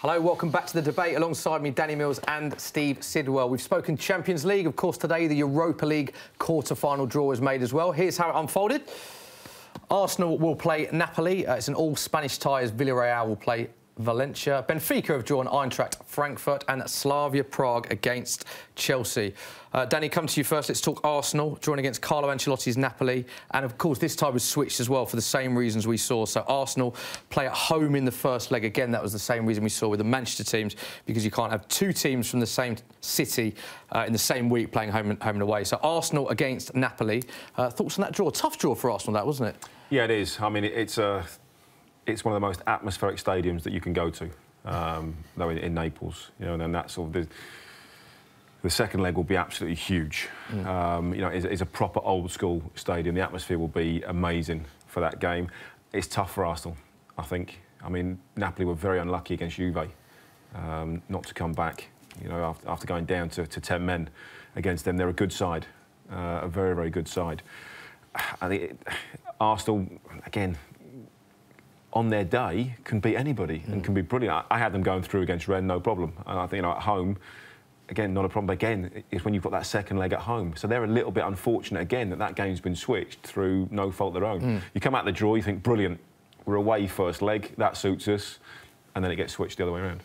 Hello, welcome back to the debate. Alongside me, Danny Mills and Steve Sidwell. We've spoken Champions League. Of course, today the Europa League quarter-final draw is made as well. Here's how it unfolded. Arsenal will play Napoli. It's an all-Spanish tie as Villarreal will play Valencia. Benfica have drawn Eintracht Frankfurt and Slavia Prague against Chelsea. Danny, come to you first. Let's talk Arsenal, drawing against Carlo Ancelotti's Napoli. And, of course, this tie was switched as well for the same reasons we saw. So Arsenal play at home in the first leg. Again, that was the same reason we saw with the Manchester teams, because you can't have two teams from the same city in the same week playing home and away. So Arsenal against Napoli. Thoughts on that draw? Tough draw for Arsenal, that, wasn't it? Yeah, it is. I mean, it's one of the most atmospheric stadiums that you can go to, though in Naples, you know, and that's sort of the second leg will be absolutely huge. You know, it's a proper old school stadium. The atmosphere will be amazing for that game. It's tough for Arsenal, I think. I mean, Napoli were very unlucky against Juve not to come back. You know, after going down to 10 men against them, they're a good side, a very, very good side. I think Arsenal, again, on their day, can beat anybody and can be brilliant. I had them going through against Rennes, no problem. And I think, you know, at home, again, not a problem. Again, it's when you've got that second leg at home. So they're a little bit unfortunate, again, that game's been switched through no fault of their own. You come out the draw, you think, brilliant, we're away first leg, that suits us, and then it gets switched the other way around.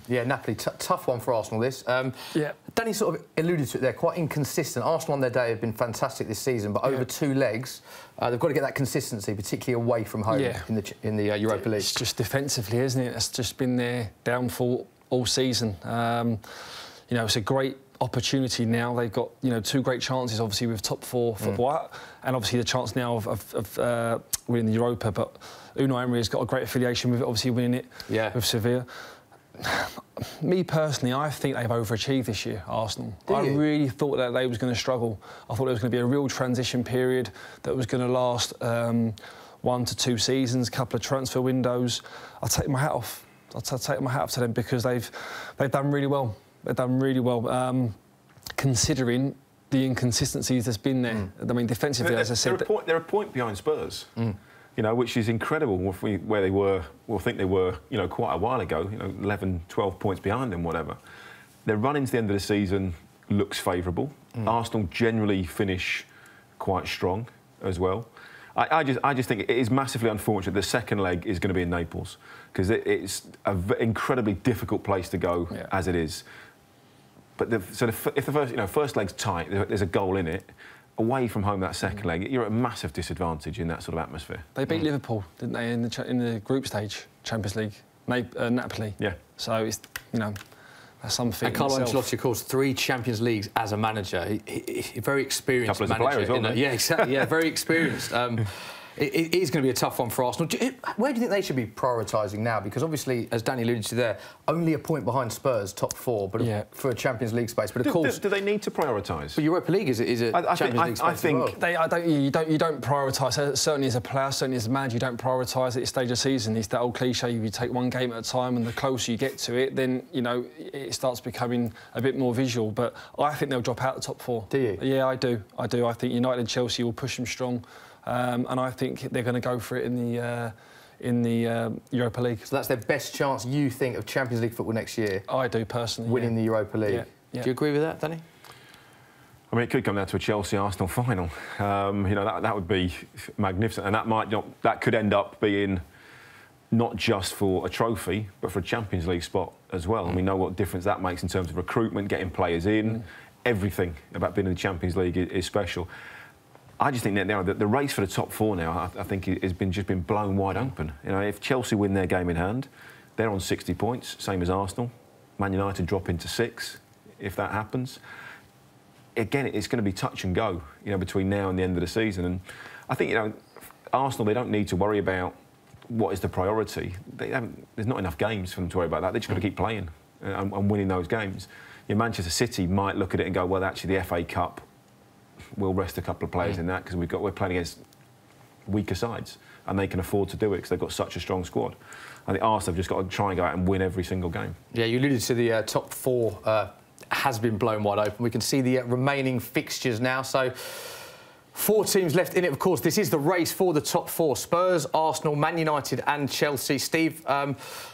Yeah, Napoli, tough one for Arsenal, this. Yeah. Danny sort of alluded to it there, quite inconsistent. Arsenal on their day have been fantastic this season, but over two legs, they've got to get that consistency, particularly away from home in the Europa League. It's just defensively, isn't it? It's just been their downfall all season. You know, it's a great opportunity now. They've got, you know, two great chances, obviously, with top four football, and obviously the chance now of winning the Europa. But Unai Emery has got a great affiliation with it, obviously winning it with Sevilla. Me personally, I think they've overachieved this year, Arsenal. I really thought that they was going to struggle. I thought there was going to be a real transition period that was going to last 1 to 2 seasons, a couple of transfer windows. I'll take my hat off. I'll take my hat off to them because they've done really well. They've done really well, considering the inconsistencies that's been there. I mean, defensively, as I said, they're a point behind Spurs. You know, which is incredible where they were, or think they were, you know, quite a while ago, you know, 11, 12 points behind them, whatever. Their run into the end of the season looks favourable. Arsenal generally finish quite strong as well. I just think it is massively unfortunate the second leg is going to be in Naples, because it's an incredibly difficult place to go as it is. But if the first leg's tight, there's a goal in it. Away from home, that second leg, you're at a massive disadvantage in that sort of atmosphere. They beat Liverpool, didn't they, in the group stage, Champions League, Napoli. Yeah. So it's, you know, that's something. And Carlo Ancelotti, of course, 3 Champions Leagues as a manager. He very experienced manager. Couple as a player as well, yeah, exactly. Yeah, very experienced. It is going to be a tough one for Arsenal. Where do you think they should be prioritising now? Because obviously, as Danny alluded to there, only a point behind Spurs, top 4, but for a Champions League space. But of course, do they need to prioritise? But Europa League is a Champions League space. I think you don't prioritise. Certainly as a player, certainly as a manager, you don't prioritise at this stage of season. It's that old cliche: you take one game at a time, and the closer you get to it, then you know it starts becoming a bit more visual. But I think they'll drop out the top 4. Do you? Yeah, I do. I think United and Chelsea will push them strong. And I think they're going to go for it in the Europa League. So that's their best chance, you think, of Champions League football next year? I do, personally. Winning the Europa League. Do you agree with that, Danny? I mean, it could come down to a Chelsea-Arsenal final. You know, that would be magnificent, and that could end up being not just for a trophy, but for a Champions League spot as well. And we know what difference that makes in terms of recruitment, getting players in. Everything about being in the Champions League is special. I just think that now the race for the top 4 now, I think, has just been blown wide open. You know, if Chelsea win their game in hand, they're on 60 points, same as Arsenal. Man United drop into 6, if that happens. Again, it's going to be touch and go, you know, between now and the end of the season. And I think, you know, Arsenal, they don't need to worry about what is the priority. There's not enough games for them to worry about that. They just got to keep playing and winning those games. You know, Manchester City might look at it and go, well, actually, the FA Cup, we'll rest a couple of players in that because we're playing against weaker sides and they can afford to do it because they've got such a strong squad. I think Arsenal have just got to try and go out and win every single game. Yeah, you alluded to the top 4 has been blown wide open. We can see the remaining fixtures now. So 4 teams left in it, of course. This is the race for the top 4. Spurs, Arsenal, Man United and Chelsea. Steve,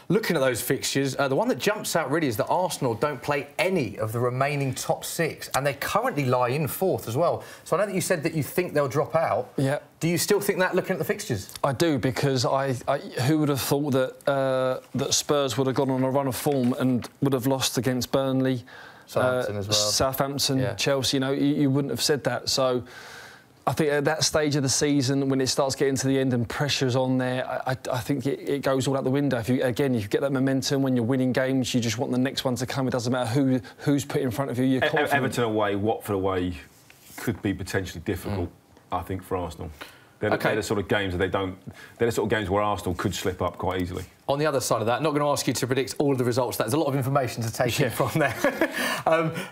looking at those fixtures, the one that jumps out really is that Arsenal don't play any of the remaining top 6, and they currently lie in 4th as well. So I know that you said that you think they'll drop out. Yeah. Do you still think that, looking at the fixtures? I do, because who would have thought that that Spurs would have gone on a run of form and would have lost against Burnley, Southampton as well. Southampton, yeah. Chelsea, you know, you wouldn't have said that. So I think at that stage of the season, when it starts getting to the end and pressure's on there, I think it goes all out the window. If you get that momentum when you're winning games, you just want the next one to come. It doesn't matter who's put in front of you. You're confident. Everton away, Watford away could be potentially difficult, I think, for Arsenal. They're the sort of games that they're the sort of games where Arsenal could slip up quite easily. On the other side of that, not going to ask you to predict all of the results. There's a lot of information to take in from there.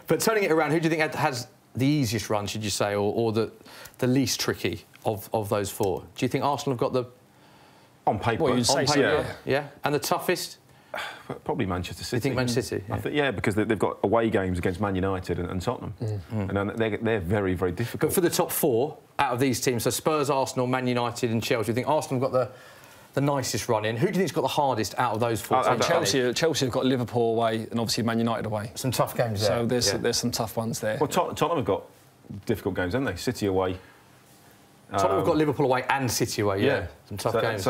But turning it around, who do you think has the easiest run, should you say, or the least tricky of those 4? Do you think Arsenal have got the... On paper. Well, you'd say so, yeah. And the toughest? Probably Manchester City. You think Manchester City? Yeah. I think, because they've got away games against Man United and Tottenham. And they're very, very difficult. But for the top 4 out of these teams, so Spurs, Arsenal, Man United and Chelsea, do you think Arsenal have got the nicest run in? Who do you think's got the hardest out of those 4 teams? Chelsea have got Liverpool away and obviously Man United away. Some tough games there. So there's some tough ones there. Well, Tottenham have got difficult games, haven't they? City away. Tottenham have got Liverpool away and City away, yeah. Some tough games.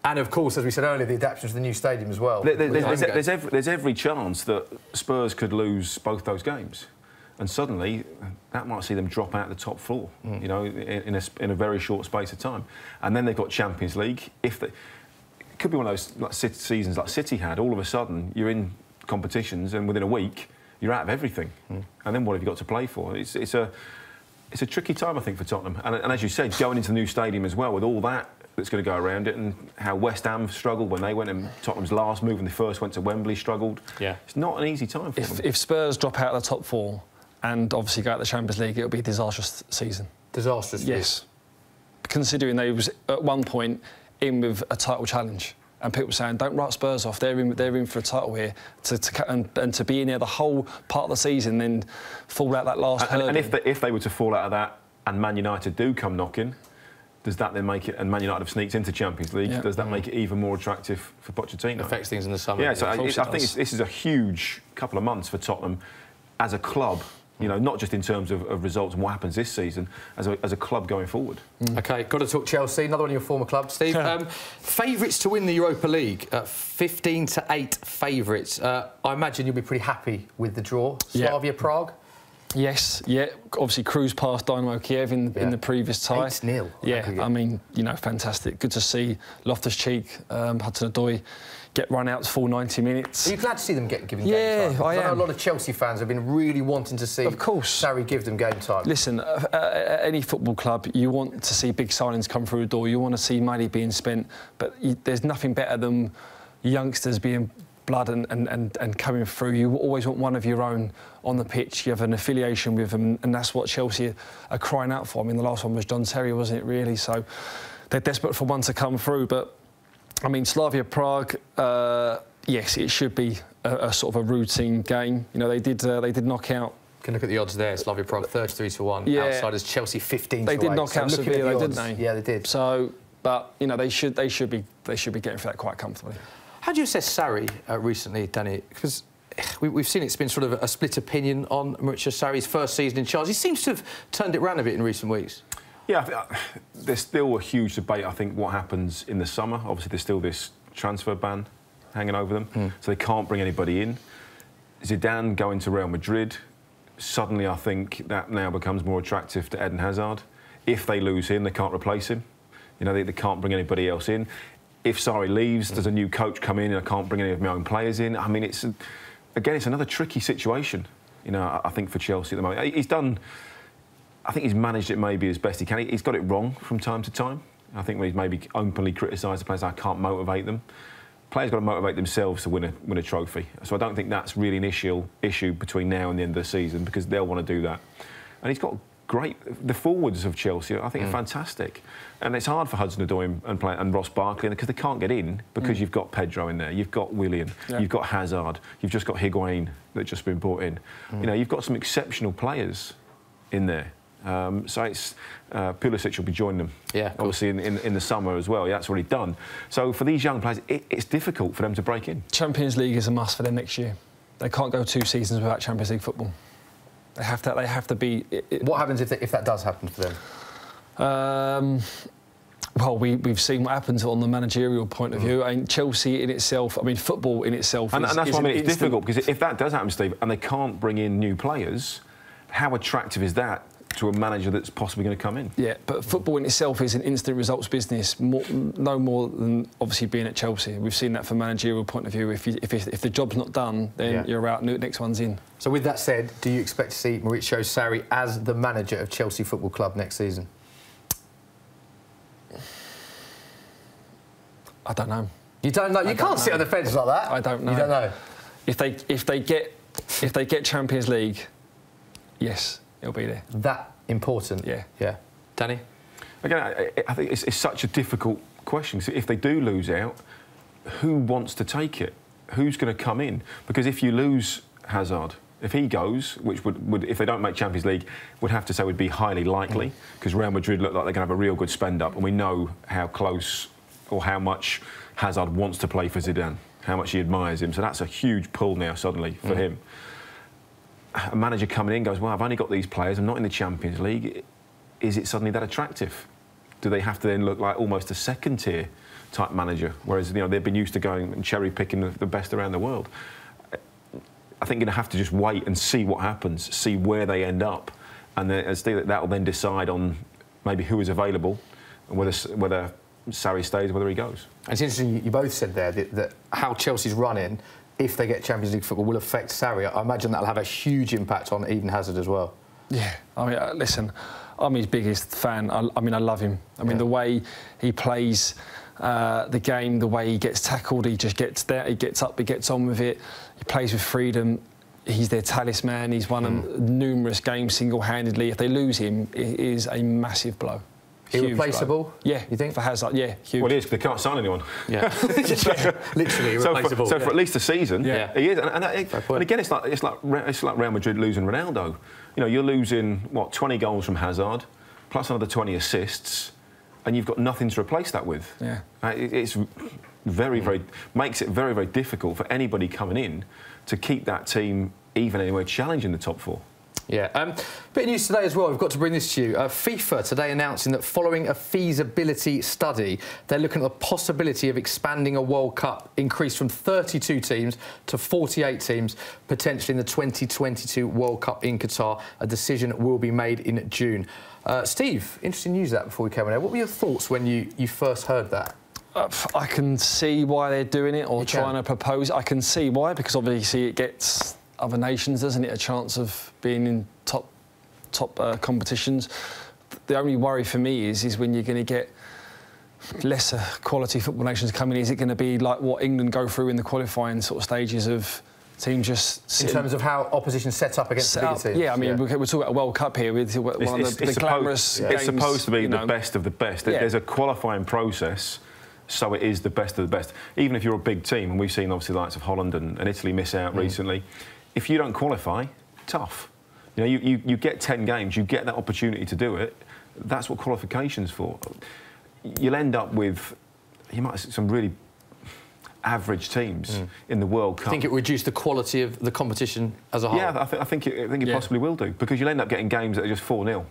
And, of course, as we said earlier, the adaptation to the new stadium as well. There's every chance that Spurs could lose both those games. And suddenly, that might see them drop out of the top 4, you know, in a very short space of time. And then they've got Champions League. It could be one of those seasons like City had. All of a sudden, you're in competitions and within a week, you're out of everything. And then what have you got to play for? It's a tricky time, I think, for Tottenham. And as you said, going into the new stadium as well, with all that's going to go around it, and how West Ham struggled when they went, and Tottenham's last move when they first went to Wembley struggled. Yeah. It's not an easy time for them. If Spurs drop out of the top 4 and obviously go out of the Champions League, it'll be a disastrous season. Disastrous? Yes. Considering they was, at one point, in with a title challenge. And people saying, don't write Spurs off, they're in for a title here. And to be in there the whole part of the season, then fall out that last hurdle. And if they were to fall out of that and Man United do come knocking, does that then make it, and Man United have sneaked into Champions League, does that make it even more attractive for Pochettino? Affects things in the summer. Yeah, so I think this is a huge couple of months for Tottenham as a club, you know, not just in terms of results and what happens this season, as a club going forward. OK, got to talk Chelsea, another one of your former clubs, Steve. Favourites to win the Europa League, 15-8 favourites. I imagine you'll be pretty happy with the draw. Slavia Prague? Yes, yeah. Obviously, cruised past Dynamo Kiev in the previous tie. 8-0. Yeah, I mean, you know, fantastic. Good to see Loftus-Cheek, Hudson-Odoi get run out full 90 minutes. Are you glad to see them given game time? Yeah, I am. I know a lot of Chelsea fans have been really wanting to see Sarri give them game time. Listen, at any football club, you want to see big signings come through the door. You want to see money being spent, but there's nothing better than youngsters being blood and coming through. You always want one of your own on the pitch. You have an affiliation with them, and that's what Chelsea are crying out for. I mean, the last one was John Terry, wasn't it, really? So they're desperate for one to come through. But, I mean, Slavia Prague, yes, it should be a sort of a routine game. You know, they did knock out... You can look at the odds there. Slavia Prague 33-1. Yeah. Outsiders Chelsea 15-8. They did knock out Sevilla, didn't they? Yeah, they did. So, but, you know, they should be getting for that quite comfortably. How do you assess Sarri recently, Danny? Because we've seen it's been sort of a split opinion on Maurizio Sarri's first season in charge. He seems to have turned it around a bit in recent weeks. Yeah, there's still a huge debate, I think, what happens in the summer. Obviously, there's still this transfer ban hanging over them, so they can't bring anybody in. Zidane going to Real Madrid, suddenly I think that now becomes more attractive to Eden Hazard. If they lose him, they can't replace him. You know, they can't bring anybody else in. If Sarri leaves, does a new coach come in and I can't bring any of my own players in? I mean, again, it's another tricky situation, you know, I think, for Chelsea at the moment. I think he's managed it maybe as best he can. He's got it wrong from time to time. I think when he's maybe openly criticised the players, I can't motivate them. Players got to motivate themselves to win a trophy. So I don't think that's really an issue between now and the end of the season, because they'll want to do that. And he's got the forwards of Chelsea, I think, are fantastic. And it's hard for Hudson-Odoi and Ross Barkley, because they can't get in, because you've got Pedro in there, you've got Willian, you've got Hazard, you've just got Higuain that's just been brought in. You know, you've got some exceptional players in there. So it's Pulisic will be joining them. Yeah, obviously in the summer as well. Yeah, that's already done. So for these young players, it's difficult for them to break in. Champions League is a must for them next year. They can't go 2 seasons without Champions League football. They have to be. What happens if that does happen for them? Well, we've seen what happens on the managerial point of view. And Chelsea in itself, I mean, football in itself and that's why I mean it's difficult, because if that does happen, Steve, and they can't bring in new players, how attractive is that to a manager that's possibly going to come in? Yeah, but football in itself is an instant results business, no more than obviously being at Chelsea. We've seen that from a managerial point of view. If the job's not done, then you're out, next one's in. So with that said, do you expect to see Maurizio Sarri as the manager of Chelsea Football Club next season? I don't know. You don't know? You can't sit on the fence like that. I don't know. You don't know? If they get Champions League, yes, it'll be there. That important? Yeah. Yeah. Danny? Again, I think it's such a difficult question. So if they do lose out, who wants to take it? Who's going to come in? Because if you lose Hazard, if he goes, which would if they don't make Champions League, would have to say would be highly likely, because Real Madrid look like they're going to have a real good spend-up, and we know how close or how much Hazard wants to play for Zidane, how much he admires him. So that's a huge pull now suddenly for him. A manager coming in goes, well, I've only got these players, I'm not in the Champions League. Is it suddenly that attractive? Do they have to then look like almost a second-tier type manager, whereas they've been used to going and cherry-picking the best around the world? I think you're going to have to just wait and see what happens, see where they end up, and then that will then decide on maybe who is available and whether Sarri stays, whether he goes. It's interesting, you both said there that how Chelsea's running, if they get Champions League football, will affect Sarri. I imagine that'll have a huge impact on Eden Hazard as well. Yeah, I mean, listen, I'm his biggest fan. I mean, I love him. I mean, the way he plays the game, the way he gets tackled, he just gets there, he gets up, he gets on with it. He plays with freedom. He's their talisman. He's won numerous games single-handedly. If they lose him, it is a massive blow. Irreplaceable? Yeah, you think? For Hazard, yeah, huge. Well, he is, because they can't sign anyone. Yeah, literally irreplaceable. So for at least a season, he is. And again, it's like Real Madrid losing Ronaldo. You're losing 20 goals from Hazard, plus another 20 assists, and you've got nothing to replace that with. Yeah, it's very makes it very, very difficult for anybody coming in to keep that team even anywhere challenging the top 4. Yeah. Bit of news today as well. We've got to bring this to you. FIFA today announcing that following a feasibility study, they're looking at the possibility of expanding a World Cup, increased from 32 teams to 48 teams, potentially in the 2022 World Cup in Qatar. A decision will be made in June. Steve, interesting news that before we came on air. What were your thoughts when you first heard that? I can see why they're doing it or trying to propose. I can see why, because obviously it gets other nations, doesn't it, a chance of being in top competitions. The only worry for me is when you're going to get lesser quality football nations coming. Is it going to be like what England go through in the qualifying sort of stages of teams just in terms of how opposition set up against the bigger teams? Yeah, I mean, we're talking about a World Cup here with one of the glamorous games. It's supposed to be the best of the best. There's a qualifying process, so it is the best of the best. Even if you're a big team, and we've seen obviously the likes of Holland and Italy miss out recently. If you don't qualify, tough. You get 10 games, you get that opportunity to do it. That's what qualification's for. You'll end up with, you might have some really average teams in the World Cup. I think it will reduce the quality of the competition as a whole. Yeah, I think it possibly will do, because you'll end up getting games that are just 4-0.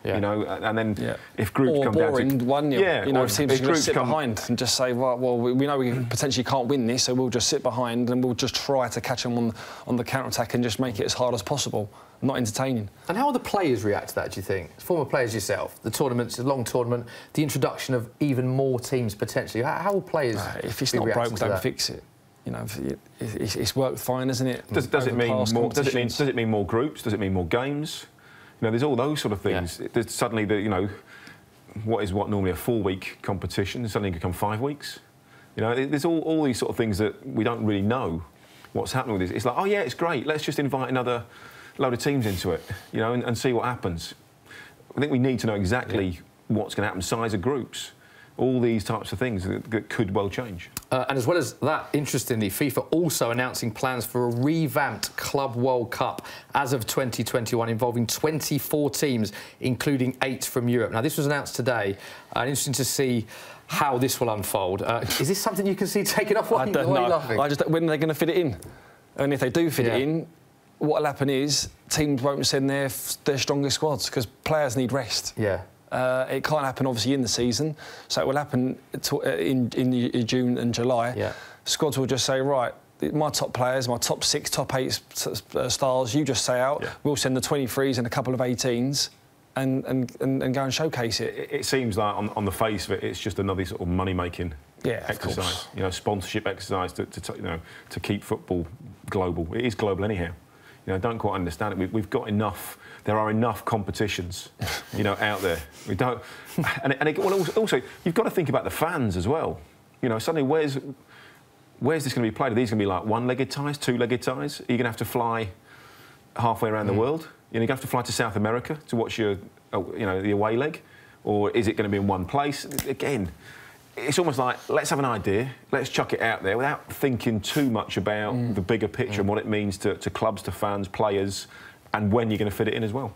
Yeah. And then if groups come down to 1-0, if teams are going to sit behind and just say, well, we know we potentially can't win this, so we'll just sit behind and we'll just try to catch them on the counter-attack and just make it as hard as possible. Not entertaining. And how will the players react to that, do you think? Former players yourself, the tournament's a long tournament, the introduction of even more teams potentially. How will players if it's not broke, don't fix it. It's worked fine, isn't it? Does it mean more? Does it mean more groups? Does it mean more games? There's all those sort of things. Yeah. There's suddenly what is normally a 4-week competition suddenly can become 5 weeks. There's all these sort of things that we don't really know what's happening with this. It's like, oh yeah, it's great. Let's just invite another load of teams into it, and see what happens. I think we need to know exactly what's going to happen, size of groups. all these types of things that could well change. And as well as that, interestingly, FIFA also announcing plans for a revamped Club World Cup as of 2021, involving 24 teams, including 8 from Europe. Now, this was announced today. Interesting to see how this will unfold. Is this something you can see taking off? I don't know. When are they going to fit it in? And if they do fit it in, what will happen is teams won't send their strongest squads because players need rest. Yeah. It can't happen, obviously, in the season, so it will happen in June and July. Yeah. Squads will just say, right, my top players, my top 6, top 8 stars, you just say out. Yeah. We'll send the 23s and a couple of 18s and go and showcase it. It seems like, on the face of it, it's just another sort of money-making exercise. You know, sponsorship exercise to keep football global. It is global anyhow. You know, I don't quite understand it. We've got enough. There are enough competitions, you know, out there. We don't. Also, you've got to think about the fans as well. You know, suddenly, where's this going to be played? Are these going to be like one-legged ties, two-legged ties? Are you going to have to fly halfway around the world? You know, you're going to have to fly to South America to watch your, the away leg, or is it going to be in one place? Again, it's almost like, let's have an idea, let's chuck it out there without thinking too much about the bigger picture and what it means to clubs, to fans, players, and when you're going to fit it in as well.